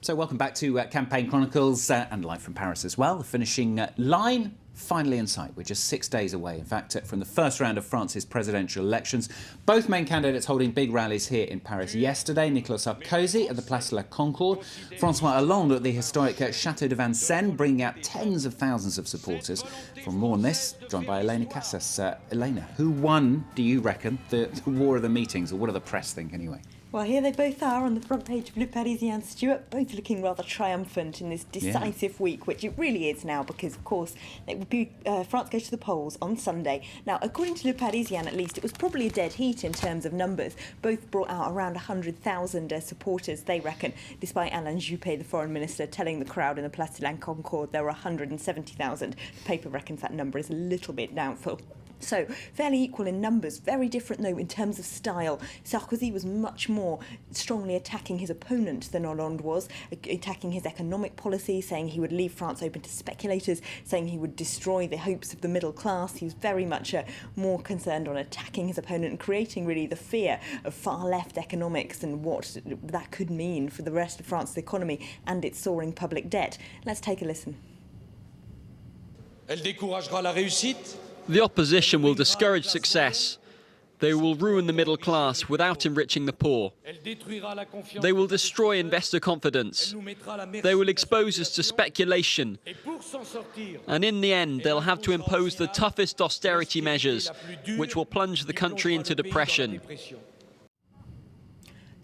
So welcome back to Campaign Chronicles and live from Paris as well. The finishing line finally in sight. We're just 6 days away, in fact, from the first round of France's presidential elections. Both main candidates holding big rallies here in Paris yesterday. Nicolas Sarkozy at the Place de la Concorde, François Hollande at the historic Château de Vincennes, bringing out tens of thousands of supporters. For more on this, joined by Elena Casas. Elena, who won, do you reckon, the war of the meetings, or what do the press think anyway? Well, here they both are on the front page of Le Parisien, Stuart, both looking rather triumphant in this decisive week, which it really is now because, of course, it would be France goes to the polls on Sunday. Now, according to Le Parisien, at least, it was probably a dead heat in terms of numbers. Both brought out around 100,000 supporters, they reckon, despite Alain Juppé, the foreign minister, telling the crowd in the Place de la Concorde there were 170,000. The paper reckons that number is a little bit doubtful. So, fairly equal in numbers, very different though in terms of style. Sarkozy was much more strongly attacking his opponent than Hollande was, attacking his economic policy, saying he would leave France open to speculators, saying he would destroy the hopes of the middle class. He was very much more concerned on attacking his opponent and creating really the fear of far-left economics and what that could mean for the rest of France's economy and its soaring public debt. Let's take a listen. Elle découragera la réussite. The opposition will discourage success. They will ruin the middle class without enriching the poor. They will destroy investor confidence. They will expose us to speculation. And in the end, they'll have to impose the toughest austerity measures, which will plunge the country into depression.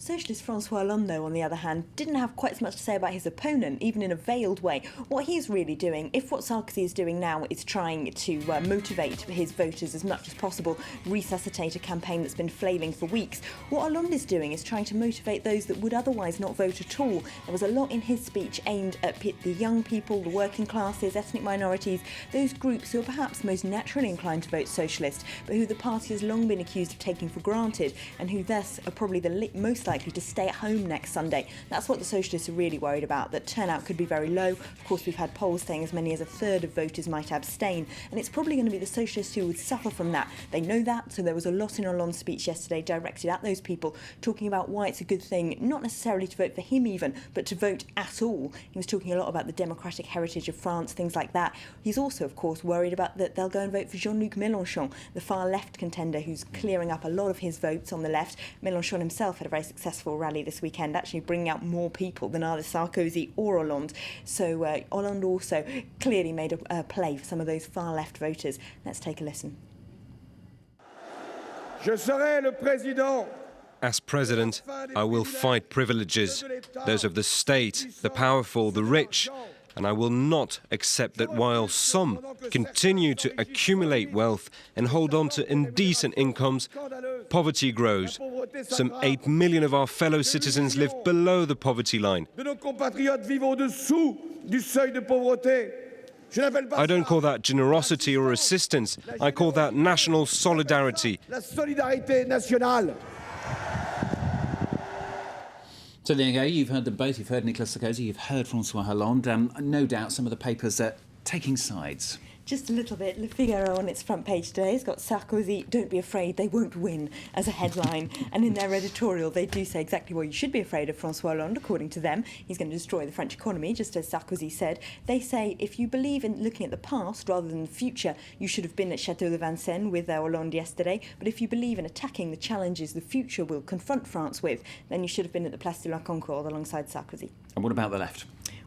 Socialist François Hollande, though, on the other hand, didn't have quite as much to say about his opponent, even in a veiled way. What he's really doing, if what Sarkozy is doing now is trying to motivate his voters as much as possible, resuscitate a campaign that's been flailing for weeks, what Hollande is doing is trying to motivate those that would otherwise not vote at all. There was a lot in his speech aimed at the young people, the working classes, ethnic minorities, those groups who are perhaps most naturally inclined to vote socialist, but who the party has long been accused of taking for granted, and who thus are probably the most likely to stay at home next Sunday. That's what the socialists are really worried about, that turnout could be very low. Of course, we've had polls saying as many as a third of voters might abstain, and it's probably going to be the socialists who would suffer from that. They know that, so there was a lot in Hollande's speech yesterday directed at those people, talking about why it's a good thing, not necessarily to vote for him even, but to vote at all. He was talking a lot about the democratic heritage of France, things like that. He's also, of course, worried about that they'll go and vote for Jean-Luc Mélenchon, the far-left contender who's clearing up a lot of his votes on the left. Mélenchon himself had a very successful rally this weekend, actually bringing out more people than either Sarkozy or Hollande. So Hollande also clearly made a play for some of those far-left voters. Let's take a listen. Je serai le président. As president, I will fight privileges, those of the state, the powerful, the rich, and I will not accept that while some continue to accumulate wealth and hold on to indecent incomes, poverty grows. Some 8 million of our fellow citizens live below the poverty line. I don't call that generosity or assistance. I call that national solidarity. So there you go, you've heard them both, you've heard Nicolas Sarkozy, you've heard François Hollande. No doubt some of the papers are taking sides. Just a little bit. Le Figaro on its front page today has got Sarkozy, don't be afraid, they won't win, as a headline. And in their editorial, they do say exactly what you should be afraid of François Hollande, according to them. He's going to destroy the French economy, just as Sarkozy said. They say if you believe in looking at the past rather than the future, you should have been at Château de Vincennes with Hollande yesterday. But if you believe in attacking the challenges the future will confront France with, then you should have been at the Place de la Concorde alongside Sarkozy. And what about the left?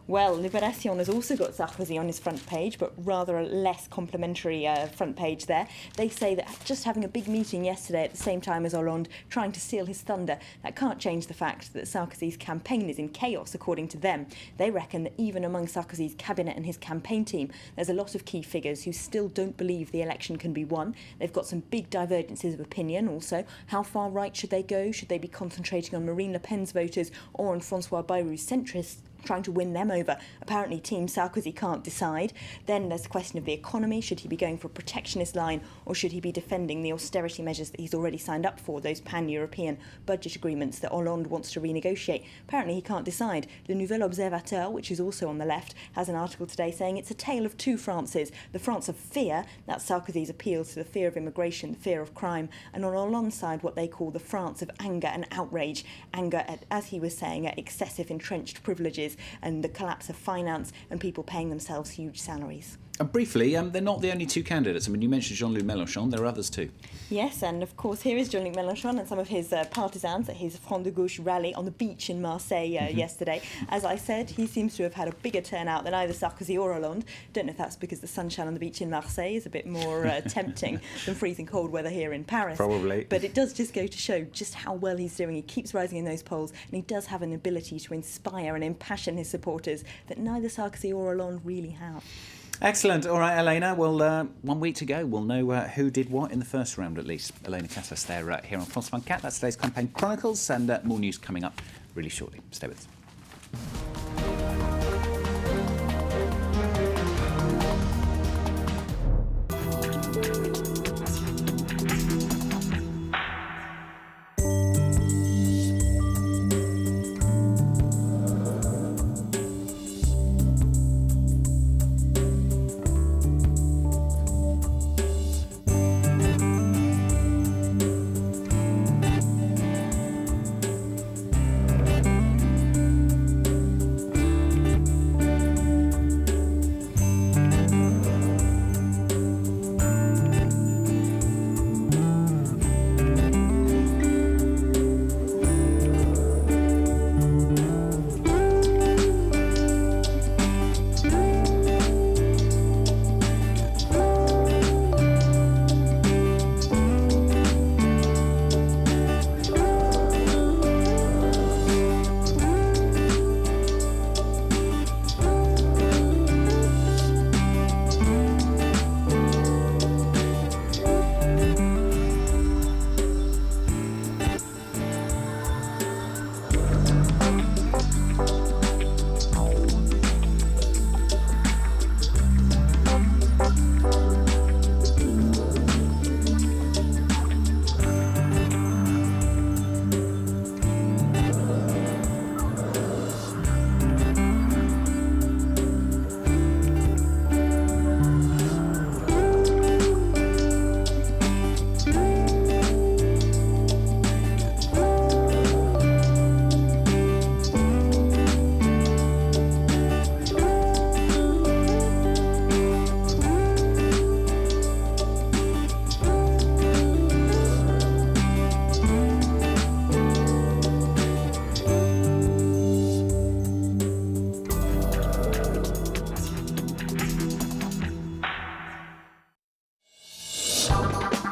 Well, Libération has also got Sarkozy on his front page, but rather a less complimentary front page there. They say that just having a big meeting yesterday at the same time as Hollande, trying to steal his thunder, that can't change the fact that Sarkozy's campaign is in chaos, according to them. They reckon that even among Sarkozy's cabinet and his campaign team, there's a lot of key figures who still don't believe the election can be won. They've got some big divergences of opinion also. How far right should they go? Should they be concentrating on Marine Le Pen's voters or on François Bayrou's centrists, trying to win them over? Apparently Team Sarkozy can't decide. Then there's the question of the economy. Should he be going for a protectionist line, or should he be defending the austerity measures that he's already signed up for, those pan-European budget agreements that Hollande wants to renegotiate? Apparently he can't decide. Le Nouvel Observateur, which is also on the left, has an article today saying it's a tale of two Frances. The France of fear, that's Sarkozy's appeal to the fear of immigration, the fear of crime, and on Hollande's side what they call the France of anger and outrage. Anger at, as he was saying, at excessive entrenched privileges wages and the collapse of finance and people paying themselves huge salaries. And briefly, they're not the only two candidates. I mean, you mentioned Jean-Luc Mélenchon. There are others too. Yes, and of course here is Jean-Luc Mélenchon and some of his partisans at his Front de Gauche rally on the beach in Marseille yesterday. As I said, he seems to have had a bigger turnout than either Sarkozy or Hollande. Don't know if that's because the sunshine on the beach in Marseille is a bit more tempting than freezing cold weather here in Paris. Probably. But it does just go to show just how well he's doing. He keeps rising in those polls, and he does have an ability to inspire and impassion his supporters that neither Sarkozy or Hollande really have. Excellent. All right, Elena. Well, 1 week to go. We'll know who did what in the first round, at least. Elena Casas there here on France 24. That's today's Campaign Chronicles, and more news coming up really shortly. Stay with us.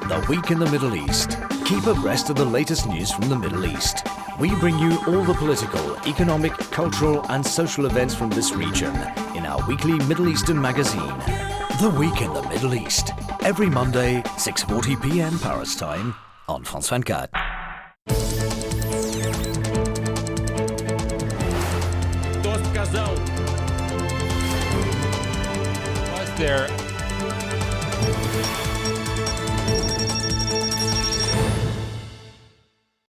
The Week in the Middle East. Keep abreast of the latest news from the Middle East. We bring you all the political, economic, cultural and social events from this region in our weekly Middle Eastern magazine. The Week in the Middle East. Every Monday, 6:40 p.m. Paris time on France 24. Кто сказал? Was there